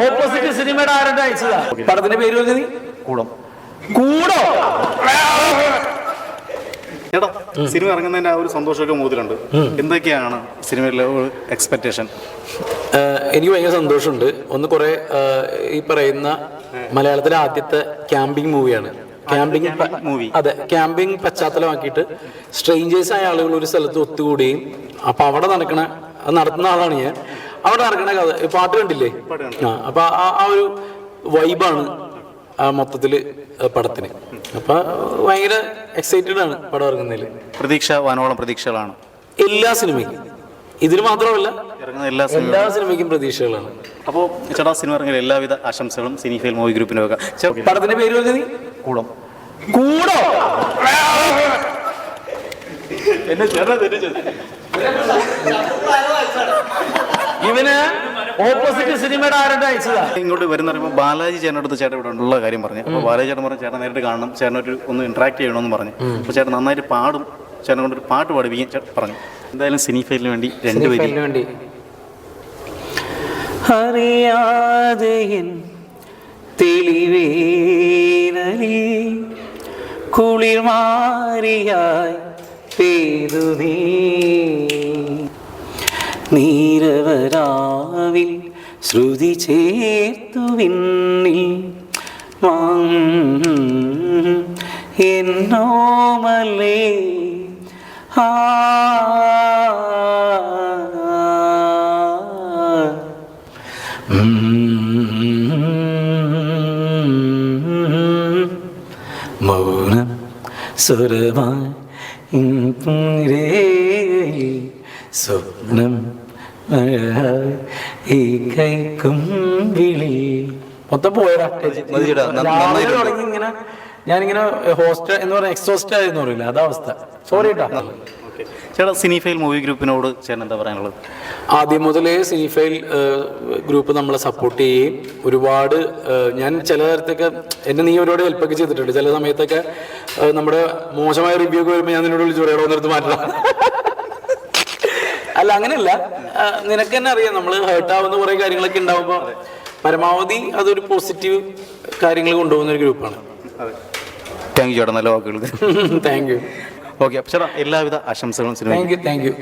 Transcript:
Opposite സിനിമയുടെ ആരുടെ അയച്ചതാ? പടത്തിന്റെ പേര് പറഞ്ഞത് കൂടം. കൂടോ? ചേട്ടാ, സിനിമ ഇറങ്ങുന്നതിന്റെ ആ ഒരു സന്തോഷമൊക്കെ മുതലുണ്ട്. എന്തൊക്കെയാണ് സിനിമയിലെ എക്സ്പെക്ടേഷൻ? എനിക്ക് ഭയങ്കര സന്തോഷമുണ്ട്. ഒന്ന് കുറെ ഈ പറയുന്ന മലയാളത്തിലെ ആദ്യത്തെ ക്യാമ്പിംഗ് മൂവിയാണ്. Camping movie. അതെ, ക്യാമ്പിംഗ് പശ്ചാത്തലമാക്കിയിട്ട് സ്ട്രേഞ്ചേഴ്സ് ആയ ആളുകൾ ഒരു സ്ഥലത്ത് ഒത്തുകൂടുകയും അപ്പൊ അവിടെ നടത്തുന്ന ആളാണ് ഞാൻ. അവിടെ നടക്കണ കഥ പാട്ട് കണ്ടില്ലേ? അപ്പൊ ആ ഒരു വൈബാണ് മൊത്തത്തില് പടത്തിന്. അപ്പൊ ഭയങ്കര എക്സൈറ്റഡ് ആണ് പടം ഇറങ്ങുന്നതിൽ. പ്രതീക്ഷ വാനോളം പ്രതീക്ഷകളാണ് എല്ലാ സിനിമയും, ഇതിന് മാത്രമല്ല ഇറങ്ങുന്ന എല്ലാ സിനിമയ്ക്കും പ്രതീക്ഷകളാണ്. അപ്പോൾ ചേട്ടാ, സിനിമ ഇറങ്ങിയ എല്ലാവിധ ആശംസകളും സിനിഫൈൽ മൂവി ഗ്രൂപ്പിന് വെക്കാം. പടത്തിന്റെ പേര് പറഞ്ഞത് കൂടം. കൂടോ? ഇവന് ഓപ്പോസിറ്റ് സിനിമയുടെ ആരുടെ അയച്ചതാ? ഇങ്ങോട്ട് വരുന്ന പറയുമ്പോൾ ബാലാജി ചേട്ടൻ്റെ അടുത്ത് ചേട്ടൻ ഇവിടെ ഉള്ള കാര്യം പറഞ്ഞു. അപ്പോൾ ബാലാജി ചേട്ടൻ പറഞ്ഞു ചേട്ടൻ നേരിട്ട് കാണണം, ചേട്ടനൊരു ഒന്ന് ഇന്ററാക്ട് ചെയ്യണമെന്ന് പറഞ്ഞു. അപ്പോൾ ചേട്ടൻ നന്നായിട്ട് പാടും, ചേട്ടനെ കൊണ്ടൊരു പാട്ട് പാടിപ്പിക്കാൻ ചേട്ടൻ പറഞ്ഞു. എന്തായാലും സിനിഫൈലിന് വേണ്ടി രണ്ടുപേരും വേണ്ടി അറിയാതെ തെളിവേനലിൽ കുളിർമാരിയായി പെയ്തു നീരവരാവിൽ ശ്രുതി ചേർത്തു വിണ്ണിൽ എന്നോമലേ മൗനം സ്വരമായി സ്വപ്നം ഈ കൈക്കുമ്പിളി മൊത്തം പോയടാ. ഇങ്ങനെ ഞാനിങ്ങനെ ഹോസ്റ്റ് എന്ന് പറഞ്ഞ എക്സോസ്റ്റ് ആയെന്ന് പറയില്ല, അതാ അവസ്ഥ. സോറി കേട്ടാ. ചേട്ടാ, സിനിഫൈൽ മൂവി ഗ്രൂപ്പിനോട് ചേട്ടൻ എന്താ പറയാനുള്ളത്? ആദ്യം മുതലേ സിനിഫൈൽ ഗ്രൂപ്പ് നമ്മളെ സപ്പോർട്ട് ചെയ്യുകയും ഒരുപാട് ഞാൻ ചില നേരത്തൊക്കെ എന്നെ നീ ഒരുപാട് ഹെൽപ്പൊക്കെ ചെയ്തിട്ടുണ്ട്. ചില സമയത്തൊക്കെ നമ്മുടെ മോശമായ റിവ്യൂ ഒക്കെ വരുമ്പോൾ ഞാൻ നിന്നോട് വിളിച്ചു പറയാം ഒന്നെടുത്ത് മാറ്റണം. അല്ല, അങ്ങനെയല്ല, നിനക്ക് തന്നെ അറിയാം നമ്മൾ ഹേർട്ടാവുന്ന കുറേ കാര്യങ്ങളൊക്കെ ഉണ്ടാവുമ്പോൾ പരമാവധി അതൊരു പോസിറ്റീവ് കാര്യങ്ങൾ കൊണ്ടുപോകുന്ന ഒരു ഗ്രൂപ്പാണ്. താങ്ക് യു ചേട്ടാ, നല്ല വാക്കുകൾക്ക്. Thank you. ഓക്കെ, അപ്പോൾ ചേട്ടാ എല്ലാവിധ ആശംസകളും സിനിമ. Thank you.